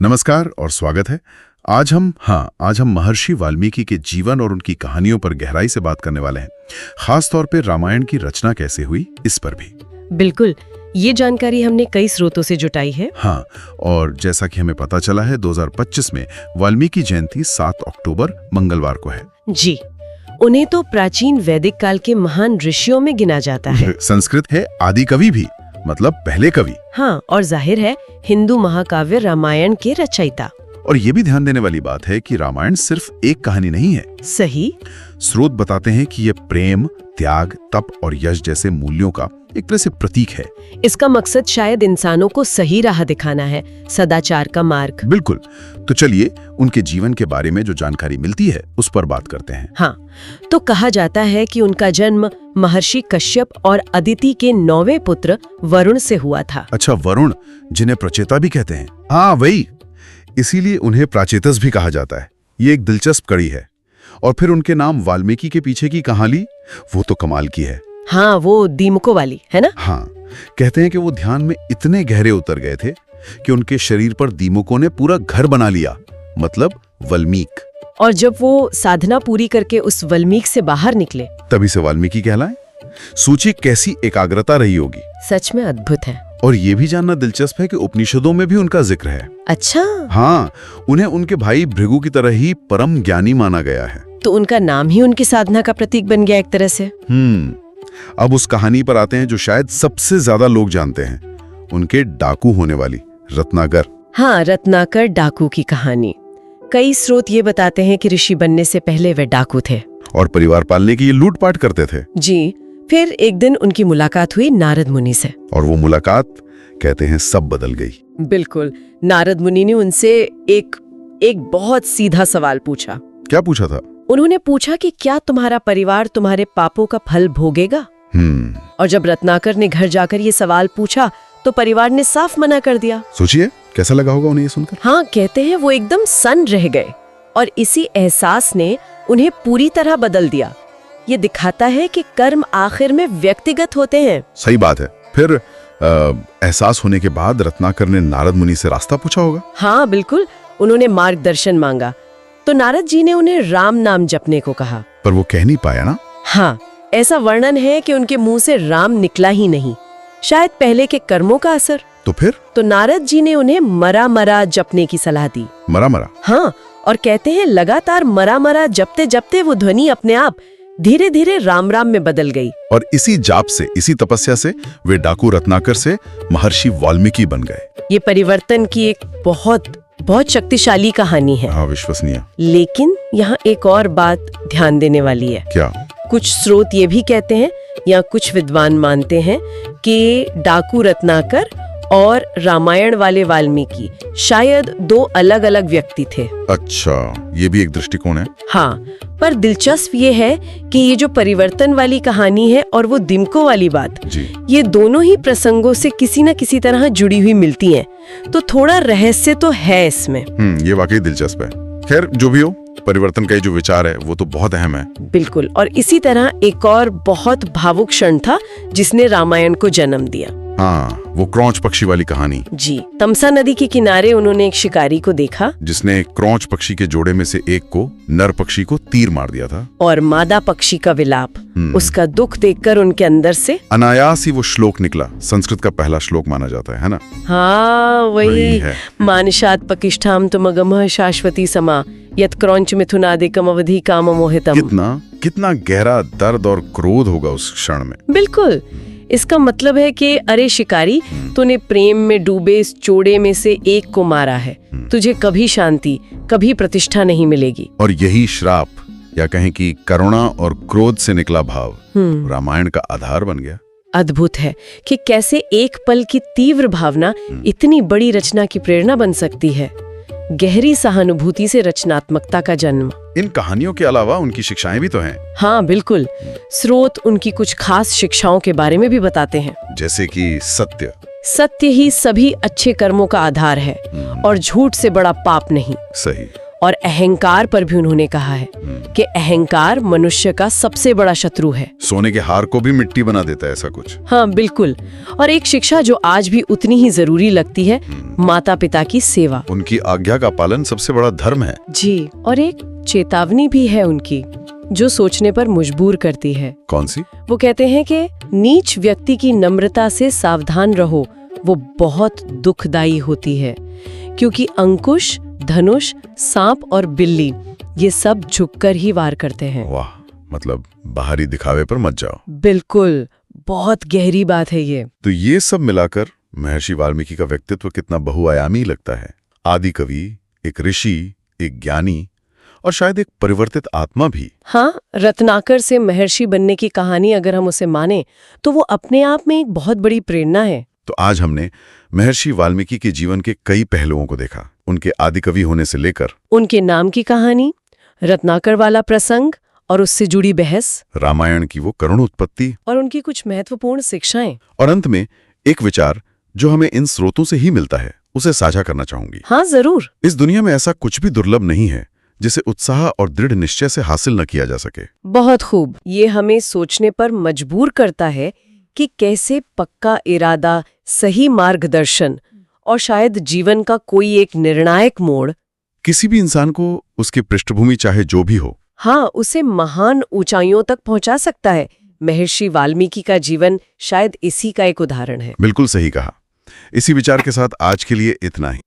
नमस्कार और स्वागत है। आज हम महर्षि वाल्मीकि के जीवन और उनकी कहानियों पर गहराई से बात करने वाले हैं, खास तौर पे रामायण की रचना कैसे हुई इस पर भी। बिल्कुल, ये जानकारी हमने कई स्रोतों से जुटाई है। हाँ, और जैसा कि हमें पता चला है 2025 में वाल्मीकि जयंती 7 अक्टूबर मंगलवार को है। जी, उन्हें तो प्राचीन वैदिक काल के महान ऋषियों में गिना जाता है। संस्कृत है आदि कवि भी, मतलब पहले कवि। हाँ, और जाहिर है हिंदू महाकाव्य रामायण के रचयिता। और ये भी ध्यान देने वाली बात है कि रामायण सिर्फ एक कहानी नहीं है। सही। स्रोत बताते हैं कि ये प्रेम, त्याग, तप और यश जैसे मूल्यों का एक तरह से प्रतीक है। इसका मकसद शायद इंसानों को सही राह दिखाना है, सदाचार का मार्ग। बिल्कुल। तो चलिए उनके जीवन के बारे में जो जानकारी मिलती है उस पर बात करते हैं। हाँ, तो कहा जाता है कि उनका जन्म महर्षि कश्यप और अदिति के 9वें पुत्र वरुण से हुआ था। अच्छा, वरुण, जिन्हें प्रचेता भी कहते हैं। हाँ, वही। इसीलिए उन्हें प्राचेतस भी कहा जाता है। ये एक दिलचस्प कड़ी है। और फिर उनके नाम वाल्मीकि के पीछे की कहानी, वो तो कमाल की है। हाँ, वो दीमकों वाली है ना। हाँ, कहते हैं कि वो ध्यान में इतने गहरे उतर गए थे कि उनके शरीर पर दीमकों ने पूरा घर बना लिया, मतलब वल्मीक। और जब वो साधना पूरी करके उस वल्मीक से बाहर निकले, तभी से वाल्मीकि कहलाए। सोचिए कैसी एकाग्रता रही होगी। सच में अद्भुत है। और ये भी जानना दिलचस्प है कि उपनिषदों में भी उनका जिक्र है। अच्छा। हाँ, उन्हें उनके भाई भृगु की तरह ही परम ज्ञानी माना गया है। तो उनका नाम ही उनकी साधना का प्रतीक बन गया एक तरह से। अब उस कहानी पर आते हैं जो शायद सबसे ज्यादा लोग जानते हैं, उनके डाकू होने वाली रत्नाकर। हाँ, रत्नाकर डाकू की कहानी। कई स्रोत ये बताते हैं कि ऋषि बनने से पहले वे डाकू थे और परिवार पालने की ये लूटपाट करते थे। जी। फिर एक दिन उनकी मुलाकात हुई नारद मुनि से, और वो मुलाकात, कहते हैं, सब बदल गई। बिल्कुल। नारद मुनि ने उनसे एक बहुत सीधा सवाल पूछा। क्या पूछा था? उन्होंने पूछा कि क्या तुम्हारा परिवार तुम्हारे पापों का फल भोगेगा? और जब रत्नाकर ने घर जाकर ये सवाल पूछा तो परिवार ने साफ मना कर दिया। सोचिए कैसा लगा होगा उन्हें ये सुनकर। हाँ, कहते हैं वो एकदम सन्न रह गए और इसी एहसास ने उन्हें पूरी तरह बदल दिया। ये दिखाता है कि कर्म आखिर में व्यक्तिगत होते हैं। सही बात है। फिर एहसास होने के बाद रत्नाकर ने नारद मुनि से रास्ता पूछा होगा। हाँ, बिल्कुल। उन्होंने मार्गदर्शन मांगा तो नारद जी ने उन्हें राम नाम जपने को कहा। पर वो कह नहीं पाया ना। हाँ, ऐसा वर्णन है कि उनके मुंह से राम निकला ही नहीं, शायद पहले के कर्मों का असर। तो फिर? तो नारद जी ने उन्हें मरा मरा जपने की सलाह दी। मरा मरा? हाँ, और कहते हैं लगातार मरा मरा जपते जपते वो ध्वनि अपने आप धीरे धीरे राम राम में बदल गई। और इसी जाप से, इसी तपस्या से वे डाकू रत्नाकर से महर्षि वाल्मीकि बन गए। ये परिवर्तन की एक बहुत शक्तिशाली कहानी है। हाँ, विश्वसनीय। लेकिन यहाँ एक और बात ध्यान देने वाली है। क्या? कुछ स्रोत ये भी कहते हैं या कुछ विद्वान मानते हैं कि डाकू रत्नाकर और रामायण वाले वाल्मीकि शायद दो अलग अलग व्यक्ति थे। अच्छा, ये भी एक दृष्टिकोण है। हाँ, पर दिलचस्प ये है कि ये जो परिवर्तन वाली कहानी है और वो दिमकों वाली बात जी, ये दोनों ही प्रसंगों से किसी न किसी तरह जुड़ी हुई मिलती हैं। तो थोड़ा रहस्य तो है इसमें। ये वाकई दिलचस्प है। खैर, जो भी हो, परिवर्तन का जो विचार है वो तो बहुत अहम है। बिल्कुल। और इसी तरह एक और बहुत भावुक क्षण था जिसने रामायण को जन्म दिया। हाँ, वो क्रौंच पक्षी वाली कहानी। जी, तमसा नदी के किनारे उन्होंने एक शिकारी को देखा जिसने क्रौंच पक्षी के जोड़े में से एक को, नर पक्षी को, तीर मार दिया था। और मादा पक्षी का विलाप, उसका दुख देखकर उनके अंदर से अनायास ही वो श्लोक निकला। संस्कृत का पहला श्लोक माना जाता है ना? हाँ, वही है। मानशात पकिष्ठाम तुमगमः शाश्वती समा यत क्रौंच मिथुनादिकम अवधि काम मोहितम। कितना गहरा दर्द और क्रोध होगा उस क्षण में। बिल्कुल। इसका मतलब है कि अरे शिकारी, तूने प्रेम में डूबे इस जोड़े में से एक को मारा है, तुझे कभी शांति, कभी प्रतिष्ठा नहीं मिलेगी। और यही श्राप, या कहें कि करुणा और क्रोध से निकला भाव रामायण का आधार बन गया। अद्भुत है कि कैसे एक पल की तीव्र भावना इतनी बड़ी रचना की प्रेरणा बन सकती है। गहरी सहानुभूति से रचनात्मकता का जन्म। इन कहानियों के अलावा उनकी शिक्षाएं भी तो हैं। हाँ, बिल्कुल। स्रोत उनकी कुछ खास शिक्षाओं के बारे में भी बताते हैं, जैसे कि सत्य ही सभी अच्छे कर्मों का आधार है और झूठ से बड़ा पाप नहीं। सही। और अहंकार पर भी उन्होंने कहा है कि अहंकार मनुष्य का सबसे बड़ा शत्रु है। सोने के हार को भी मिट्टी बना देता है ऐसा कुछ। हाँ बिल्कुल। और एक शिक्षा जो आज भी उतनी ही जरूरी लगती है, माता पिता की सेवा। उनकी आज्ञा का पालन सबसे बड़ा धर्म है। जी, और एक चेतावनी भी है उनकी जो सोचने पर मजबूर करती है। कौन सी? वो कहते हैं कि नीच व्यक्ति की नम्रता से सावधान रहो, वो बहुत दुखदायी होती है, क्योंकि अंकुश, धनुष, सांप और बिल्ली ये सब झुककर ही वार करते हैं। वाह, मतलब बाहरी दिखावे पर मत जाओ। बिल्कुल, बहुत गहरी बात है ये। तो ये सब मिलाकर महर्षि वाल्मीकि का व्यक्तित्व कितना बहुआयामी लगता है। आदि कवि, एक ऋषि, एक ज्ञानी और शायद एक परिवर्तित आत्मा भी। हाँ, रत्नाकर से महर्षि बनने की कहानी अगर हम उसे माने तो वो अपने आप में एक बहुत बड़ी प्रेरणा है। तो आज हमने महर्षि वाल्मीकि के जीवन के कई पहलुओं को देखा, उनके आदिकवि होने से लेकर उनके नाम की कहानी, रत्नाकर वाला प्रसंग और उससे जुड़ी बहस, रामायण की वो करुण उत्पत्ति और उनकी कुछ महत्वपूर्ण शिक्षाएं। और अंत में एक विचार जो हमें इन स्रोतों से ही मिलता है, उसे साझा करना चाहूंगी। हाँ जरूर। इस दुनिया में ऐसा कुछ भी दुर्लभ नहीं है जिसे उत्साह और दृढ़ निश्चय से हासिल न किया जा सके। बहुत खूब। ये हमें सोचने पर मजबूर करता है कि कैसे पक्का इरादा, सही मार्गदर्शन और शायद जीवन का कोई एक निर्णायक मोड़ किसी भी इंसान को उसकी पृष्ठभूमि चाहे जो भी हो, हाँ, उसे महान ऊंचाइयों तक पहुंचा सकता है। महर्षि वाल्मीकि का जीवन शायद इसी का एक उदाहरण है। बिल्कुल सही कहा। इसी विचार के साथ आज के लिए इतना ही।